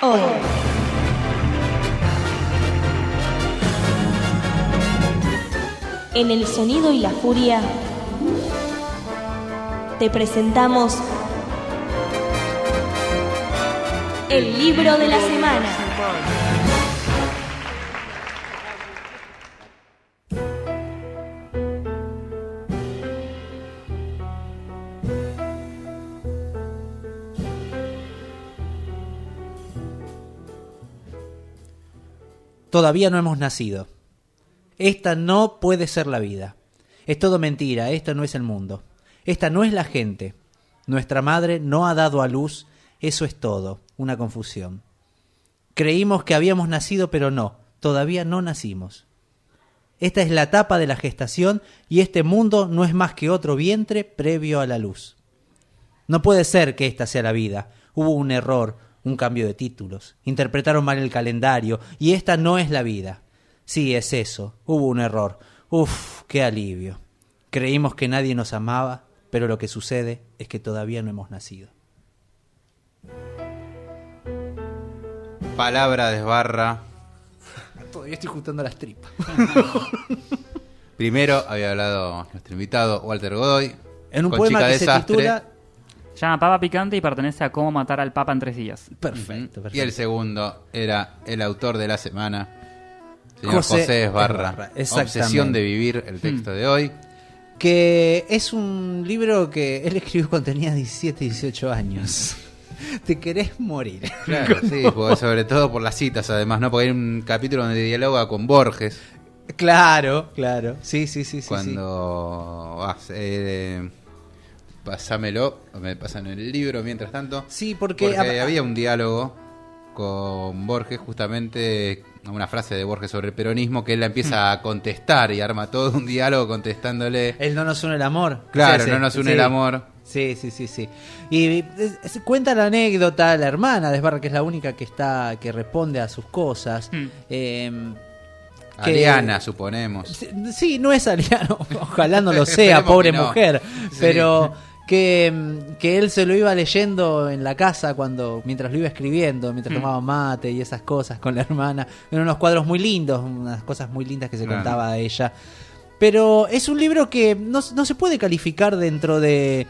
Hoy. En El Sonido y la Furia te presentamos el libro de la semana. Todavía no hemos nacido. Esta no puede ser la vida. Es todo mentira, esto no es el mundo. Esta no es la gente. Nuestra madre no ha dado a luz, eso es todo, una confusión. Creímos que habíamos nacido, pero no, todavía no nacimos. Esta es la etapa de la gestación y este mundo no es más que otro vientre previo a la luz. No puede ser que esta sea la vida. Hubo un error, un cambio de títulos. Interpretaron mal el calendario y esta no es la vida. Sí, es eso. Hubo un error. Uf, qué alivio. Creímos que nadie nos amaba, pero lo que sucede es que todavía no hemos nacido. Palabra desbarra. Todavía estoy juntando las tripas. Primero había hablado nuestro invitado Walter Godoy. En un con poema Chica que se Desastre. titula... Se llama Papa Picante y pertenece a Cómo matar al Papa en 3 días. Perfecto. Y el segundo era el autor de la semana, señor José Desbarra. Exactamente. Obsesión de vivir, el texto de hoy. Que es un libro que él escribió cuando tenía 17, 18 años. Te querés morir. Claro, sí, porque sobre todo por las citas, además, ¿no? Porque hay un capítulo donde dialoga con Borges. Claro. Sí. Cuando pásamelo, me pasan el libro mientras tanto. Sí, porque había un diálogo con Borges, justamente una frase de Borges sobre el peronismo, que él la empieza a contestar y arma todo un diálogo contestándole. Él no nos une el amor. Claro, Sí, no nos une el amor. Sí. Y cuenta la anécdota, la hermana de Desbarra, que es la única que responde a sus cosas. Aliana, suponemos. Sí, no es Aliana, ojalá no lo sea, Esperemos pobre que no. mujer. Sí. Pero que él se lo iba leyendo en la casa mientras lo iba escribiendo, mientras tomaba mate y esas cosas con la hermana. Eran unos cuadros muy lindos, unas cosas muy lindas que se contaba de ella. Pero es un libro que no se puede calificar dentro de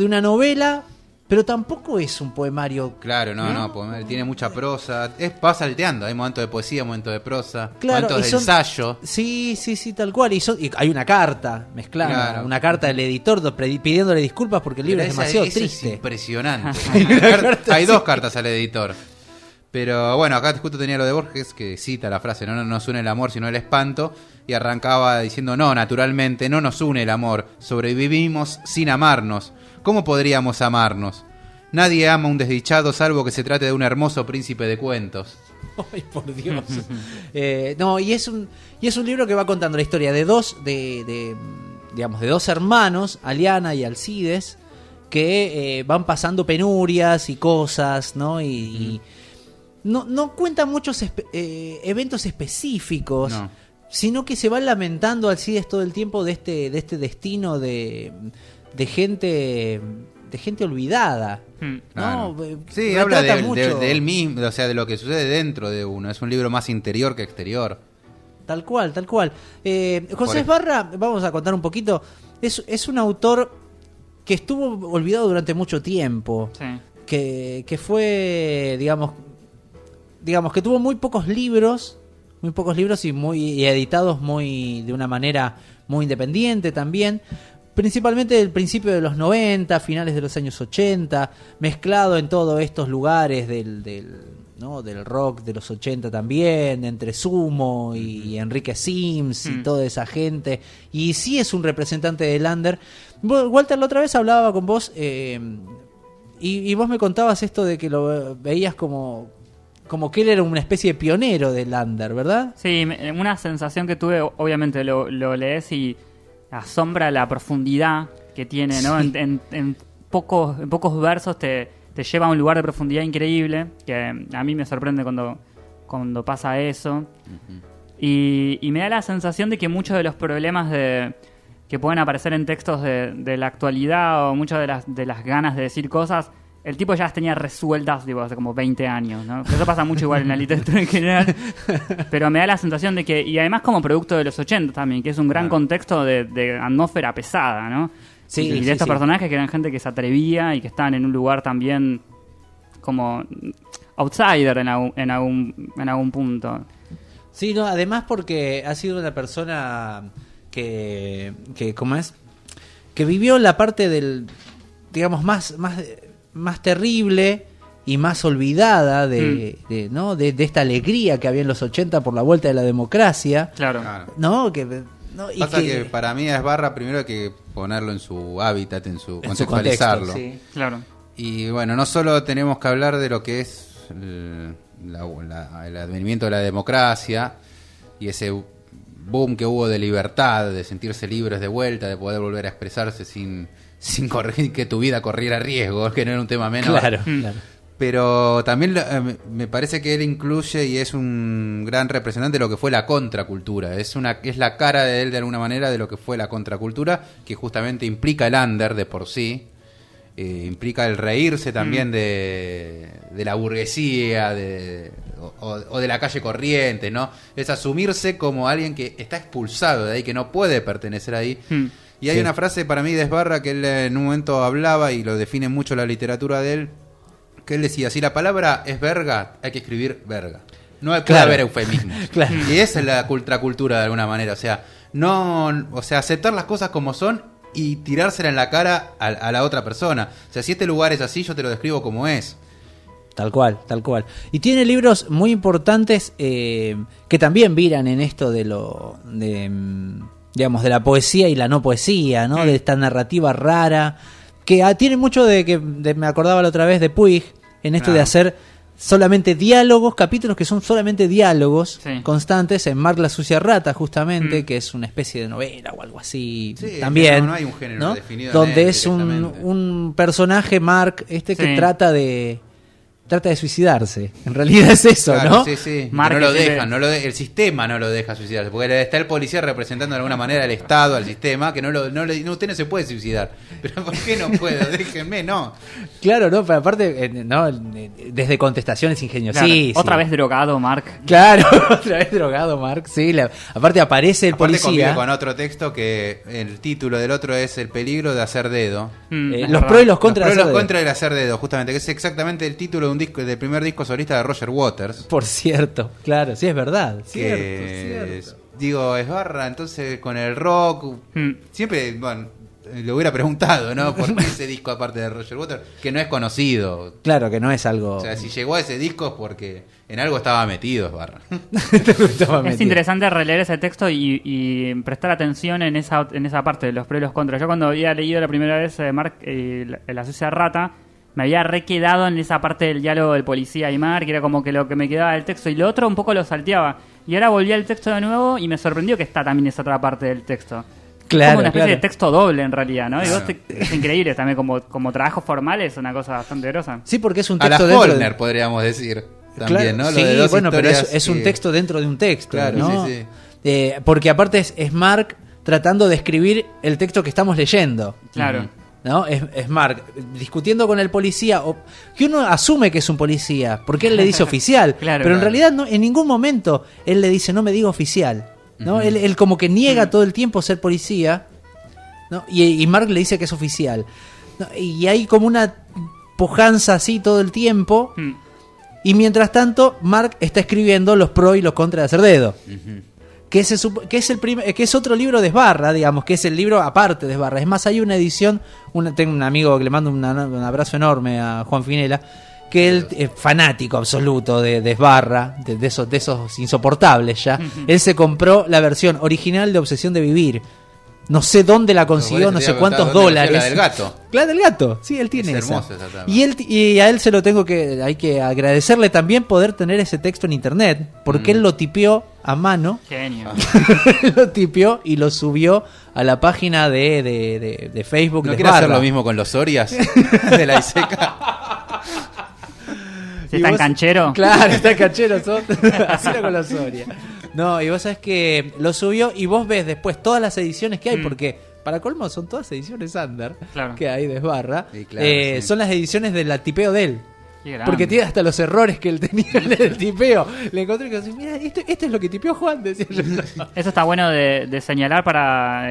una novela, pero tampoco es un poemario. Claro, no, tiene mucha prosa. Va salteando, hay momentos de poesía, momentos de prosa, Claro, momentos de ensayo. Sí, tal cual. Y hay una carta mezclada, Claro. una carta del editor pidiéndole disculpas porque el libro Pero es demasiado esa triste. Es impresionante. carta, Hay sí. 2 cartas al editor. Pero bueno, acá justo tenía lo de Borges que cita la frase, no nos une el amor sino el espanto, y arrancaba diciendo, no, naturalmente, no nos une el amor, sobrevivimos sin amarnos. ¿Cómo podríamos amarnos? Nadie ama a un desdichado salvo que se trate de un hermoso príncipe de cuentos. Ay, por Dios. Y es un libro que va contando la historia de dos hermanos, Aliana y Alcides, que van pasando penurias y cosas, ¿no? Y no cuenta muchos eventos específicos, sino que se van lamentando Alcides todo el tiempo de este destino de gente olvidada. Claro. ¿No? Sí, Retrata habla de mucho. él mismo, o sea, de lo que sucede dentro de uno. Es un libro más interior que exterior. Tal cual. José Desbarra, vamos a contar un poquito, es un autor que estuvo olvidado durante mucho tiempo. Sí. Que fue, digamos que tuvo muy pocos libros y editados de una manera muy independiente también. Principalmente del principio de los 90, finales de los años 80, mezclado en todos estos lugares del rock de los 80 también, entre Sumo y Enrique Sims y toda esa gente. Y sí es un representante del under. Walter, la otra vez hablaba con vos y vos me contabas esto de que lo veías como que él era una especie de pionero del under, ¿verdad? Sí, una sensación que tuve, obviamente lo lees y asombra la profundidad que tiene, ¿no? Sí. En pocos versos te lleva a un lugar de profundidad increíble, que a mí me sorprende cuando pasa eso. Uh-huh. Y me da la sensación de que muchos de los problemas que pueden aparecer en textos de la actualidad, o muchas de las ganas de decir cosas, el tipo ya las tenía resueltas, digo, hace como 20 años, ¿no? Eso pasa mucho igual en la literatura en general. Pero me da la sensación de que, y además como producto de los 80 también, que es un gran contexto de atmósfera pesada, ¿no? Sí, y de sí, estos sí. personajes que eran gente que se atrevía y que estaban en un lugar también como outsider en algún punto. Sí, no, además porque ha sido una persona que ¿cómo es? Que vivió la parte del, digamos, más terrible y más olvidada ¿no? de esta alegría que había en los 80 por la vuelta de la democracia, Claro. Claro. ¿no? ¿No? Y Pasa que para mí a Esbarra primero hay que ponerlo en su hábitat, en su en su contextualizarlo. contexto, sí. Claro. Y bueno, no solo tenemos que hablar de lo que es el advenimiento de la democracia y ese boom que hubo de libertad, de sentirse libres de vuelta, de poder volver a expresarse sin correr, que tu vida corriera riesgo, que no era un tema menor. Claro, claro. Pero también me parece que él incluye y es un gran representante de lo que fue la contracultura. Es la cara de él de alguna manera de lo que fue la contracultura, que justamente implica el under de por sí. Implica el reírse también de la burguesía o de la calle corriente, ¿no? Es asumirse como alguien que está expulsado de ahí, que no puede pertenecer ahí. Y hay una frase para mí de Esbarra que él en un momento hablaba y lo define mucho la literatura de él, que él decía, si la palabra es verga, hay que escribir verga. No puede Claro. haber eufemismos. Claro. Y esa es la contracultura de alguna manera. O sea, aceptar las cosas como son y tirársela en la cara a la otra persona. O sea, si este lugar es así, yo te lo describo como es. Tal cual, tal cual. Y tiene libros muy importantes que también viran en esto digamos, de la poesía y la no poesía, ¿no? De esta narrativa rara, que tiene mucho me acordaba la otra vez de Puig, en esto Claro. de hacer solamente diálogos, capítulos que son solamente diálogos constantes, en Mark la sucia rata, justamente, que es una especie de novela o algo así, Sí, también, no hay un género ¿no? definido en Donde él es directamente. un personaje, Mark, que Sí. trata de suicidarse. En realidad es eso, Claro, ¿no? sí, sí. Mark No lo siempre- dejan, el sistema no lo deja suicidarse, porque está el policía representando de alguna manera al Estado, al sistema, que usted no se puede suicidar. Pero ¿por qué no puedo? Déjenme, no. Claro, no, pero aparte, no, desde contestaciones ingeniosas. Claro. Sí, Otra sí. vez drogado, Mark. Claro, otra vez drogado, Mark. Sí, aparte aparece el Aparte convive policía. con otro texto que el título del otro es El peligro de hacer dedo. Es Los verdad. pros y los contras. Los de pros y los hacer contras del hacer dedo, justamente, que es exactamente el título de un disco, del primer disco solista de Roger Waters. Por cierto, claro, sí es verdad. Que Cierto. digo, Esbarra, entonces con el rock, siempre, bueno, le hubiera preguntado, ¿no? ¿Por qué ese disco aparte de Roger Waters? Que no es conocido. Claro que no es algo. O sea, si llegó a ese disco es porque en algo estaba metido Esbarra. Es interesante releer ese texto y prestar atención en esa parte de los pros y los contras. Yo cuando había leído la primera vez Mark la sucia rata, me había requedado en esa parte del diálogo del policía y Mark, que era como que lo que me quedaba del texto, y lo otro un poco lo salteaba. Y ahora volví al texto de nuevo y me sorprendió que está también esa otra parte del texto. Claro, Como una especie claro. de texto doble en realidad, ¿no? Claro. Es increíble también como trabajo formal, es una cosa bastante grosa. Sí, porque es un A la texto dentro Faulkner, podríamos decir. También, Claro, ¿no? sí, Lo de dos bueno, pero historias es un que- texto dentro de un texto, Claro, ¿no? sí, sí. Porque aparte es Mark tratando de escribir el texto que estamos leyendo. Claro. ¿No? Es Mark discutiendo con el policía, que uno asume que es un policía, porque él le dice oficial, Claro, pero en claro. realidad no, en ningún momento él le dice no me diga oficial, ¿no? Ujú. Él como que niega todo el tiempo ser policía, ¿no? Y Mark le dice que es oficial, ¿no? Y hay como una pujanza así todo el tiempo, Mm. y mientras tanto Mark está escribiendo los pros y los contras de hacer dedo. Ujú. Que es otro libro de Esbarra, digamos, que es el libro aparte de Esbarra. Es más, hay una edición, tengo un amigo que le mando un abrazo enorme a Juan Finela, que él es fanático absoluto de Esbarra, de esos insoportables ya. Él se compró la versión original de Obsesión de Vivir. No sé dónde la consiguió, Por no eso sé te iba a cuántos preguntar, ¿dónde dólares. la del gato? La del gato, sí, él tiene Es esa. hermosa esa tapa. Y a él se lo hay que agradecerle también poder tener ese texto en internet, porque él lo tipeó a mano. Genio. Lo tipió y lo subió a la página de Facebook ¿No de quiere hacer Esbarra. lo mismo con los Sorias de la ISECA? Si Y está en vos- canchero. Claro, está en canchero. Así era con los Soria. No, y vos sabés que lo subió y vos ves después todas las ediciones que hay, porque para colmo son todas ediciones under Claro. que hay de Esbarra. Sí, claro, sí. Son las ediciones del tipeo de él. Qué grande. Porque tiene hasta los errores que él tenía en el tipeo. Le encontré que decía, mira, esto es lo que tipeó Juan, decía yo. Eso está bueno de señalar para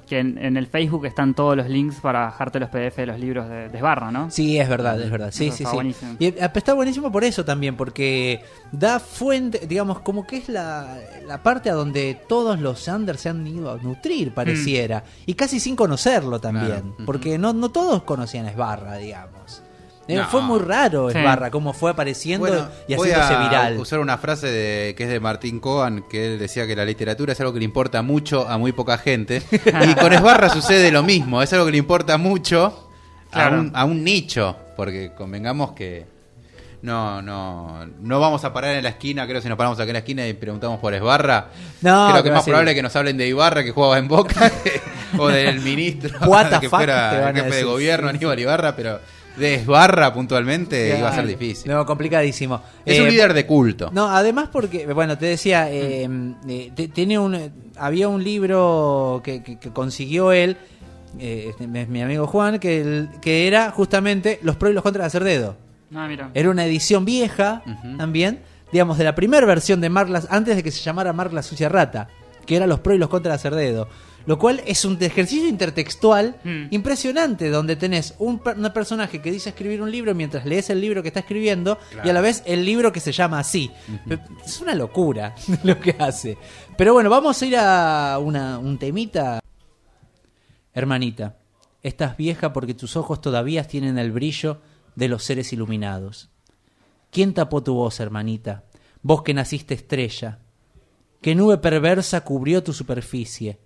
que en el Facebook están todos los links para bajarte los PDF de los libros de Esbarra, ¿no? Sí, es verdad, es verdad. Sí, Eso sí, está sí. buenísimo. Y está buenísimo por eso también, porque da fuente, digamos, como que es la parte a donde todos los Anders se han ido a nutrir, pareciera. Y casi sin conocerlo también. Claro. Ujú. Porque no todos conocían a Esbarra, digamos. No. Fue muy raro Sí. Esbarra, cómo fue apareciendo Bueno, y voy haciéndose a viral. usar una frase que es de Martín Cohen, que él decía que la literatura es algo que le importa mucho a muy poca gente. Y con Esbarra sucede lo mismo, es algo que le importa mucho Claro. a un nicho, porque convengamos que no vamos a parar en la esquina. Creo que si nos paramos aquí en la esquina y preguntamos por Esbarra, No, creo que pero es más sí. probable que nos hablen de Ibarra, que jugaba en Boca, o del ministro What the que fuck, fuera te van a jefe de decir. gobierno, Sí, Aníbal Ibarra, pero de Esbarra puntualmente iba a ser difícil. No, complicadísimo. Es un líder de culto. No, además porque, bueno, te decía, había un libro que consiguió él, mi amigo Juan, que era justamente Los pros y los contras de hacer dedo. Ah, mira. Era una edición vieja Ujú. también, digamos, de la primera versión de Mark antes de que se llamara Mark la sucia rata, que era Los pros y los contras de hacer dedo. Lo cual es un ejercicio intertextual impresionante, donde tenés un personaje que dice escribir un libro mientras lees el libro que está escribiendo, y a la vez el libro que se llama así. Es una locura lo que hace. Pero bueno, vamos a ir a un temita. Hermanita, estás vieja porque tus ojos todavía tienen el brillo de los seres iluminados. ¿Quién tapó tu voz, hermanita? Vos que naciste estrella. ¿Qué nube perversa cubrió tu superficie?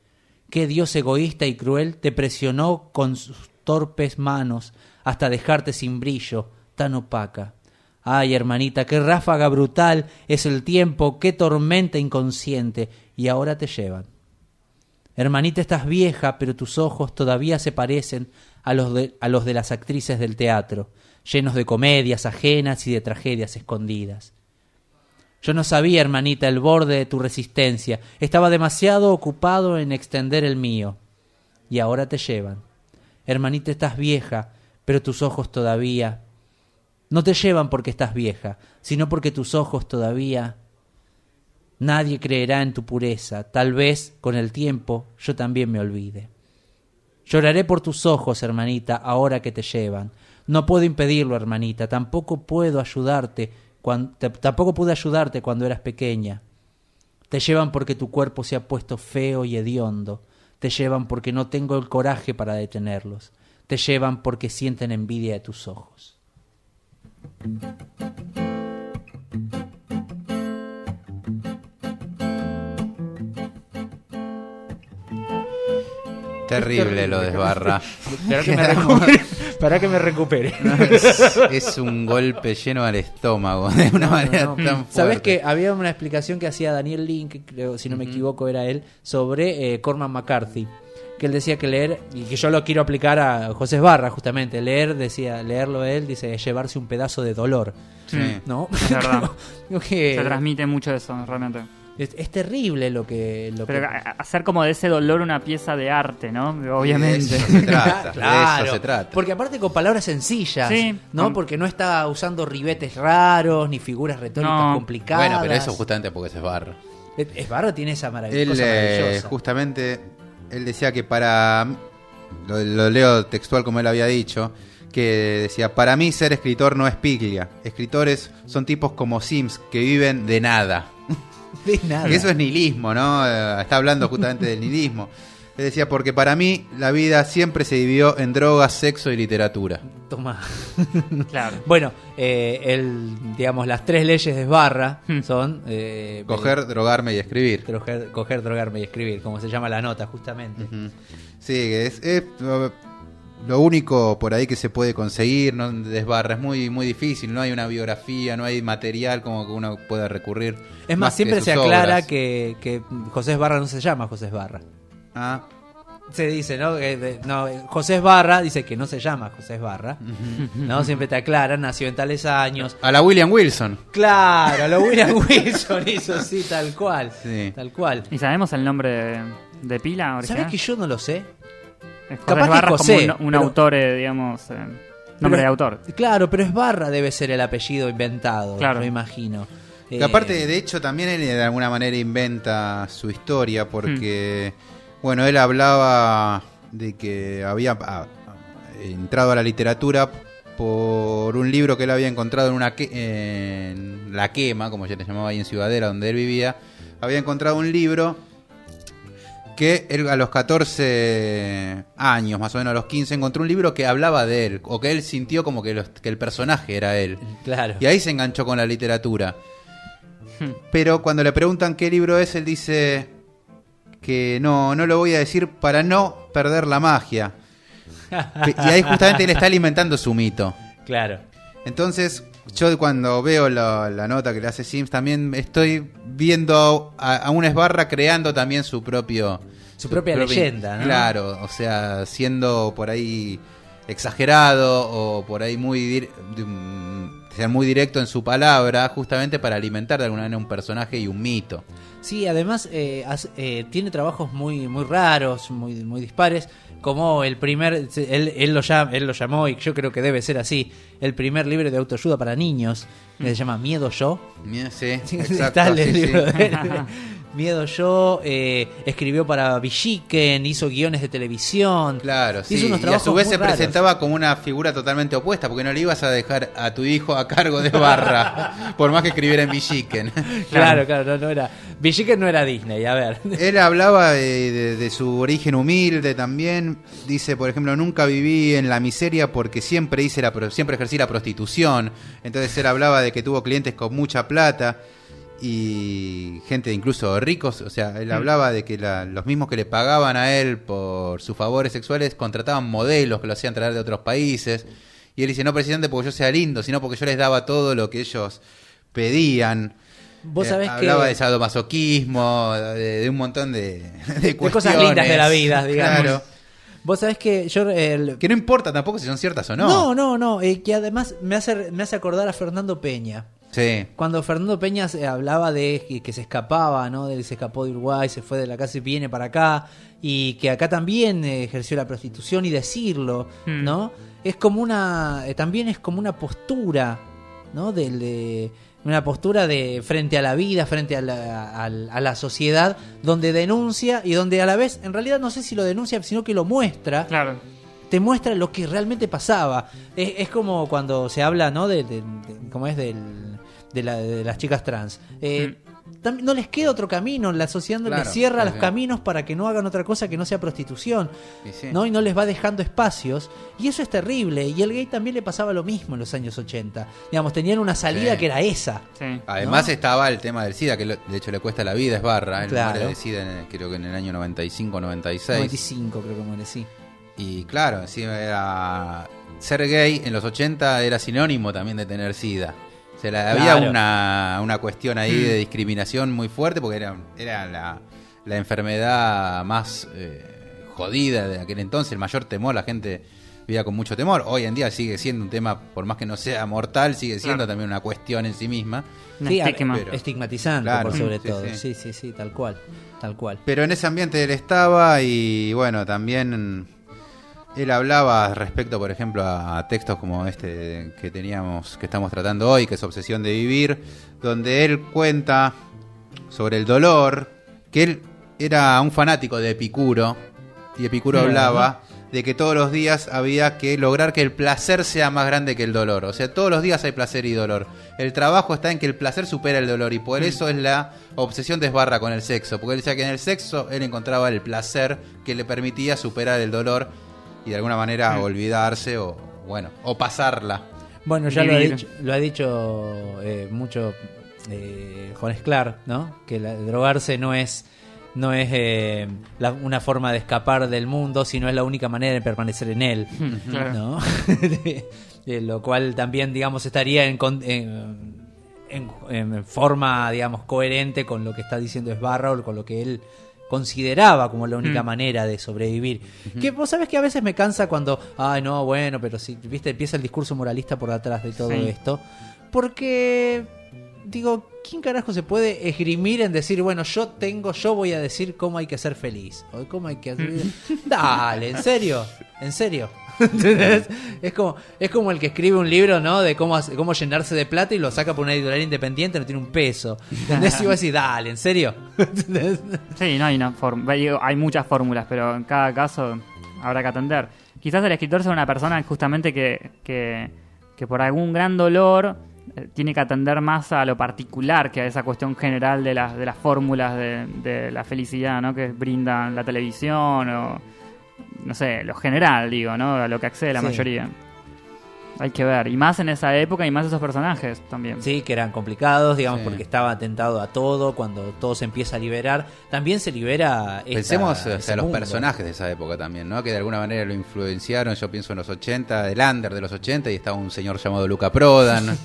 ¿Qué Dios egoísta y cruel te presionó con sus torpes manos hasta dejarte sin brillo, tan opaca? Ay, hermanita, qué ráfaga brutal es el tiempo, qué tormenta inconsciente, y ahora te llevan. Hermanita, estás vieja, pero tus ojos todavía se parecen a los de las actrices del teatro, llenos de comedias ajenas y de tragedias escondidas. Yo no sabía, hermanita, el borde de tu resistencia. Estaba demasiado ocupado en extender el mío. Y ahora te llevan. Hermanita, estás vieja, pero tus ojos todavía... No te llevan porque estás vieja, sino porque tus ojos todavía... Nadie creerá en tu pureza. Tal vez, con el tiempo, yo también me olvide. Lloraré por tus ojos, hermanita, ahora que te llevan. No puedo impedirlo, hermanita. Tampoco puedo ayudarte. Tampoco pude ayudarte cuando eras pequeña. Te llevan porque tu cuerpo se ha puesto feo y hediondo. Te llevan porque no tengo el coraje para detenerlos. Te llevan porque sienten envidia de tus ojos. Terrible lo de Esbarra. Para que me recupere. Es un golpe lleno al estómago de una manera tan fuerte. Sabes que había una explicación que hacía Daniel Link, creo, si no me equivoco era él, sobre Cormac McCarthy, que él decía que leer, y que yo lo quiero aplicar a José Esbarra justamente, leerlo él, dice, es llevarse un pedazo de dolor. Sí. ¿No? Es verdad. Creo que Se transmite mucho eso, realmente. es terrible lo que... Pero hacer como de ese dolor una pieza de arte, ¿no? Obviamente. De eso se trata. Claro, De eso se trata. porque aparte con palabras sencillas, Sí. ¿no? Porque no está usando ribetes raros ni figuras retóricas No. complicadas. Bueno, pero eso justamente porque es Esbarra. Esbarra tiene esa Él cosa maravillosa. justamente, él decía que lo leo textual como él había dicho, que decía, para mí ser escritor no es piglia. Escritores son tipos como Sims que viven de nada. De nada. Que eso es nihilismo, ¿no? Está hablando justamente del nihilismo. Él decía, porque para mí la vida siempre se dividió en drogas, sexo y literatura. Toma. Claro. Bueno, digamos, las 3 leyes de Esbarra son... Coger, drogarme y escribir. coger, drogarme y escribir, como se llama la nota, justamente. Ujú. Sí, es lo único por ahí que se puede conseguir, ¿no? De Esbarra. Es muy, muy difícil, no hay una biografía, no hay material como que uno pueda recurrir. Es más, que siempre sus se aclara obras. que José Esbarra no se llama José Esbarra. Ah, Se dice, ¿no? José Esbarra dice que no se llama José Esbarra, ¿no? Siempre te aclaran, nació en tales años. a la William Wilson. Claro, lo William Wilson hizo, sí, tal cual. Sí. Tal cual. ¿Y sabemos el nombre de pila original? ¿Sabés que yo no lo sé? Capaz que Barra es José, como un pero- autor, digamos, nombre de autor. Claro, pero Esbarra debe ser el apellido inventado, Claro. lo imagino. Que aparte, de hecho, también él de alguna manera inventa su historia porque, bueno, él hablaba de que había entrado a la literatura por un libro que él había encontrado en La Quema, como ya le llamaba ahí en Ciudadela, donde él vivía. Había encontrado un libro que él a los 14 años, más o menos a los 15, encontró un libro que hablaba de él, o que él sintió como que el personaje era él. Claro. Y ahí se enganchó con la literatura. Pero cuando le preguntan qué libro es, él dice que no lo voy a decir para no perder la magia. Y ahí justamente él está alimentando su mito. Claro. Entonces, yo cuando veo la nota que le hace Sims, también estoy viendo a un Esbarra creando también su propia leyenda, ¿no? Claro, o sea, siendo por ahí exagerado o por ahí ser muy directo en su palabra, justamente para alimentar de alguna manera un personaje y un mito. Sí, además tiene trabajos muy raros, muy dispares, como el primer, él lo llamó, y yo creo que debe ser así, el primer libro de autoayuda para niños, que se llama Miedo Yo. Sí, Está exacto. el sí, libro sí. de él. Miedo Yo, escribió para Villiquen, hizo guiones de televisión. Claro, sí. Hizo unos Y a trabajos su vez muy se raros. presentaba como una figura totalmente opuesta, porque no le ibas a dejar a tu hijo a cargo de Barra, por más que escribiera en Villiquen. Claro, no era. Villiquen no era Disney, a ver. Él hablaba de su origen humilde también. Dice, por ejemplo, nunca viví en la miseria porque siempre ejercí la prostitución. Entonces él hablaba de que tuvo clientes con mucha plata y gente incluso ricos. O sea, él hablaba de que los mismos que le pagaban a él por sus favores sexuales contrataban modelos que lo hacían traer de otros países. Y él dice, no precisamente porque yo sea lindo, sino porque yo les daba todo lo que ellos pedían. Vos sabés que hablaba de sadomasoquismo, de un montón de cuestiones. cosas lindas de la vida, digamos. Claro. Vos sabés que yo... Que no importa tampoco si son ciertas o no. No, que además me hace acordar a Fernando Peña. Sí. Cuando Fernando Peña hablaba de que se escapaba, ¿no? Se escapó de Uruguay, se fue de la casa y viene para acá, y que acá también ejerció la prostitución, y decirlo, ¿no? Es como también es como una postura, ¿no? Una postura de frente a la vida, frente a la sociedad, donde denuncia y donde a la vez, en realidad no sé si lo denuncia, sino que lo muestra. Claro. Te muestra lo que realmente pasaba. Es como cuando se habla, ¿no? ¿Cómo es? De las chicas trans. No les queda otro camino. La sociedad Claro, les cierra sí, los sí. caminos para que no hagan otra cosa que no sea prostitución. Sí. ¿No? Y no les va dejando espacios. Y eso es terrible. Y al gay también le pasaba lo mismo en los años 80. Digamos, tenían una salida Sí. que era esa. Sí. Además ¿no? estaba el tema del SIDA, que de hecho le cuesta la vida, es Barra. Él Claro. muere de SIDA creo que en el año 95-96. 95 creo que muere, sí. Y claro, encima ser gay en los 80 era sinónimo también de tener SIDA. O sea, había Claro. una cuestión ahí de discriminación muy fuerte porque era la enfermedad más jodida de aquel entonces, el mayor temor, la gente vivía con mucho temor. Hoy en día sigue siendo un tema, por más que no sea mortal, sigue siendo Claro. también una cuestión en sí misma. Un Sí, estigma. pero- estigmatizante, Claro, por sobre sí, todo. sí. Sí, tal cual. Pero en ese ambiente él estaba y bueno, también él hablaba respecto, por ejemplo, a textos como este que estamos tratando hoy, que es Obsesión de Vivir, donde él cuenta sobre el dolor, que él era un fanático de Epicuro, y Epicuro hablaba de que todos los días había que lograr que el placer sea más grande que el dolor. O sea, todos los días hay placer y dolor. El trabajo está en que el placer supera el dolor, y por eso es la obsesión de Esbarra con el sexo, porque él decía que en el sexo él encontraba el placer que le permitía superar el dolor y de alguna manera olvidarse o pasarla. Bueno, ya Vivir. lo ha dicho mucho Juan Esclar, ¿no? Que drogarse no es una forma de escapar del mundo, sino es la única manera de permanecer en él, Claro. ¿no? Lo cual también, digamos, estaría en forma, digamos, coherente con lo que está diciendo Esbarra o con lo que él consideraba como la única manera de sobrevivir. Que vos sabés que a veces me cansa cuando, ay no, bueno, pero si, viste, empieza el discurso moralista por atrás de todo Sí. esto, porque digo, ¿quién carajo se puede esgrimir en decir, bueno, yo voy a decir cómo hay que ser feliz? O cómo hay que hacer... Dale, ¿en serio? ¿En serio? ¿Entendés? Es como el que escribe un libro, ¿no? De cómo llenarse de plata y lo saca por una editorial independiente, no tiene un peso. ¿Entendés? Y vos decís, dale, ¿en serio? ¿Entendés? Sí, no hay una fórmula. Hay muchas fórmulas, pero en cada caso habrá que atender. Quizás el escritor sea una persona justamente que por algún gran dolor tiene que atender más a lo particular que a esa cuestión general de las fórmulas de la felicidad, ¿no? Que brinda la televisión o, no sé, lo general, digo, ¿no? A lo que accede la mayoría. Hay que ver. Y más en esa época y más esos personajes también. Sí, que eran complicados, digamos, porque estaba atentado a todo. Cuando todo se empieza a liberar, también se libera Pensemos ese los mundo. Personajes de esa época también, ¿no? Que de alguna manera lo influenciaron. Yo pienso en los 80, el under de los 80, y estaba un señor llamado Luca Prodan.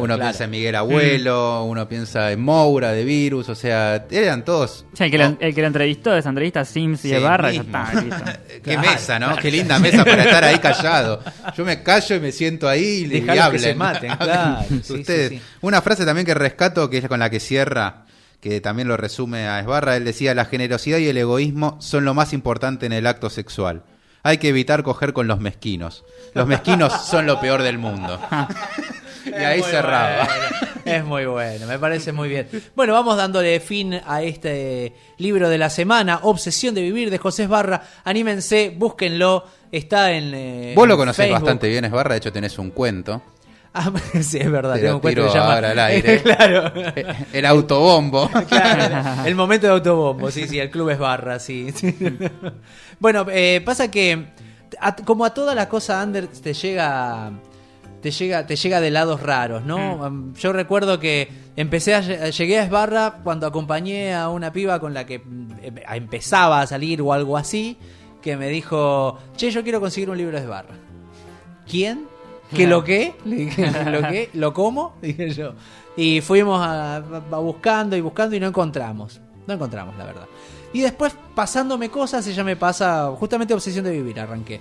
Uno piensa en Miguel Abuelo, uno piensa en Moura de Virus, o sea, eran todos... Sí, el que lo entrevistó, esa entrevista Sims y Ibarra, ya está, listo. Qué mesa, ¿no? Qué linda mesa para estar ahí callado. Yo me callo y me siento ahí y Dejalo que hablen. se maten, claro. Sí, Ustedes. sí. Una frase también que rescato, que es con la que cierra, que también lo resume a Esbarra. Él decía: la generosidad y el egoísmo son lo más importante en el acto sexual. Hay que evitar coger con los mezquinos. Los mezquinos son lo peor del mundo. Y ahí cerraba. Es muy bueno, me parece muy bien. Bueno, vamos dándole fin a este libro de la semana, Obsesión de Vivir, de José Esbarra. Anímense, búsquenlo. Está en Vos lo conocés Facebook. bastante bien, Esbarra. De hecho, tenés un cuento. Ah, sí, es verdad. Te Tengo lo un cuento que tiro se llama ahora al aire. Claro. El autobombo. Claro, el momento de autobombo, sí, el club Esbarra, sí. Bueno, pasa que como a toda la cosa under te llega de lados raros, ¿no? Yo recuerdo que llegué a Esbarra cuando acompañé a una piba con la que empezaba a salir o algo así, que me dijo, che, yo quiero conseguir un libro de Esbarra. ¿Quién? ¿Qué lo qué? Le dije, ¿lo qué? ¿Lo cómo? Dije yo. Y fuimos a buscando y no encontramos. No encontramos, la verdad. Y después, pasándome cosas, ella me pasa justamente Obsesión de Vivir. Arranqué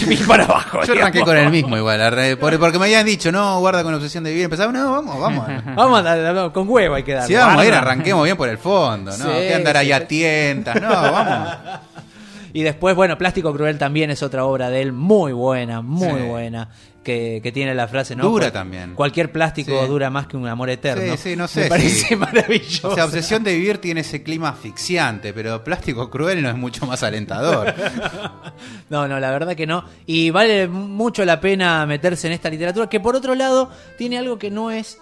bien para abajo. Yo arranqué con el mismo igual, porque me habían dicho, no, guarda con Obsesión de Vivir. Empezaba, no, vamos. Vamos, con huevo hay que darle. Si vamos a ir, arranquemos bien por el fondo, ¿no? Sí, ¿Qué andar ahí sí. a tientas? No, vamos. Y después, bueno, Plástico Cruel también es otra obra de él, muy buena, que tiene la frase, ¿no? Dura también. Cualquier plástico Sí. dura más que un amor eterno. Sí, no sé. Me parece maravilloso. O sea, Obsesión de Vivir tiene ese clima asfixiante, pero Plástico Cruel no es mucho más alentador. No, la verdad que no. Y vale mucho la pena meterse en esta literatura, que por otro lado tiene algo que no es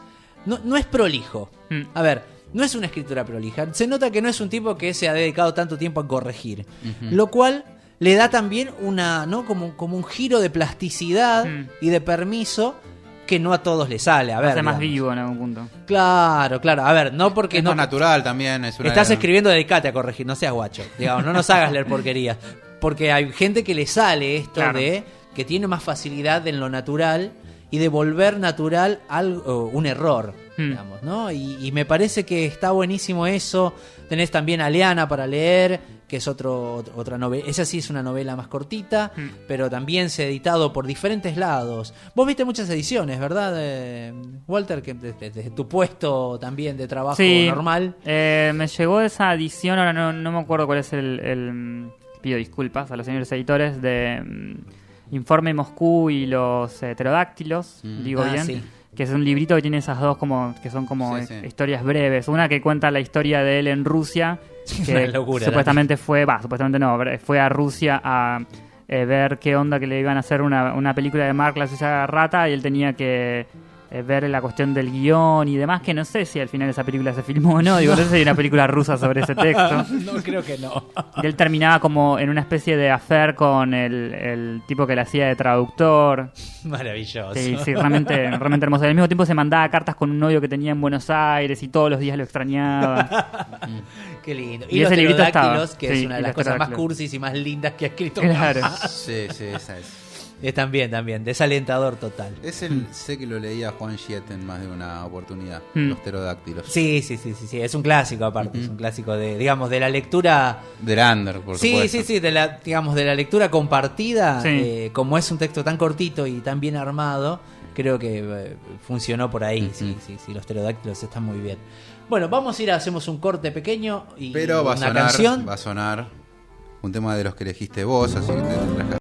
prolijo. A ver, no es una escritura prolija. Se nota que no es un tipo que se ha dedicado tanto tiempo a corregir. Lo cual le da también como un giro de plasticidad y de permiso que no a todos le sale. A ver, Hace más digamos. vivo en algún punto. Claro. A ver, no porque Es no más natural también. estás escribiendo, dedicate a corregir, no seas guacho. Digamos, no nos hagas leer porquerías. Porque hay gente que le sale esto Claro. de que tiene más facilidad en lo natural y de volver natural algo, un error, digamos, ¿no? Y me parece que está buenísimo eso. Tenés también a Leana para leer, que es otra novela. Esa sí es una novela más cortita, pero también se ha editado por diferentes lados. Vos viste muchas ediciones, ¿verdad, Walter? Que desde tu puesto también de trabajo normal. Me llegó esa edición, ahora no me acuerdo cuál es el pido disculpas a los señores editores de Informe Moscú y los pterodáctilos, digo bien, sí. que es un librito que tiene esas dos que son como Sí. historias breves. Una que cuenta la historia de él en Rusia, que Una locura, supuestamente fue a Rusia a ver qué onda, que le iban a hacer una película de Mark la sucia rata, y él tenía que ver la cuestión del guión y demás, que no sé si al final esa película se filmó o no. Digo, no sé si hay una película rusa sobre ese texto. No, creo que no. Y él terminaba como en una especie de affair con el tipo que le hacía de traductor. Maravilloso. Sí, realmente hermoso. Y al mismo tiempo se mandaba cartas con un novio que tenía en Buenos Aires y todos los días lo extrañaba. Qué lindo. Y los ese librito pterodáctilos, estaba. que Sí, es una de y las los cosas más pterodáctilos. cursis y más lindas que ha escrito. Claro. Sí, esa es. Es también, desalentador total. Sé que lo leía Juan Giet en más de una oportunidad, los pterodáctilos. Sí, es un clásico aparte, es un clásico de la lectura. Del under, por supuesto. Sí, de la lectura compartida, Sí. como es un texto tan cortito y tan bien armado, creo que funcionó por ahí. Sí, los pterodáctilos están muy bien. Bueno, vamos a ir, hacemos un corte pequeño y pero una canción. va a sonar un tema de los que elegiste vos, así que te traje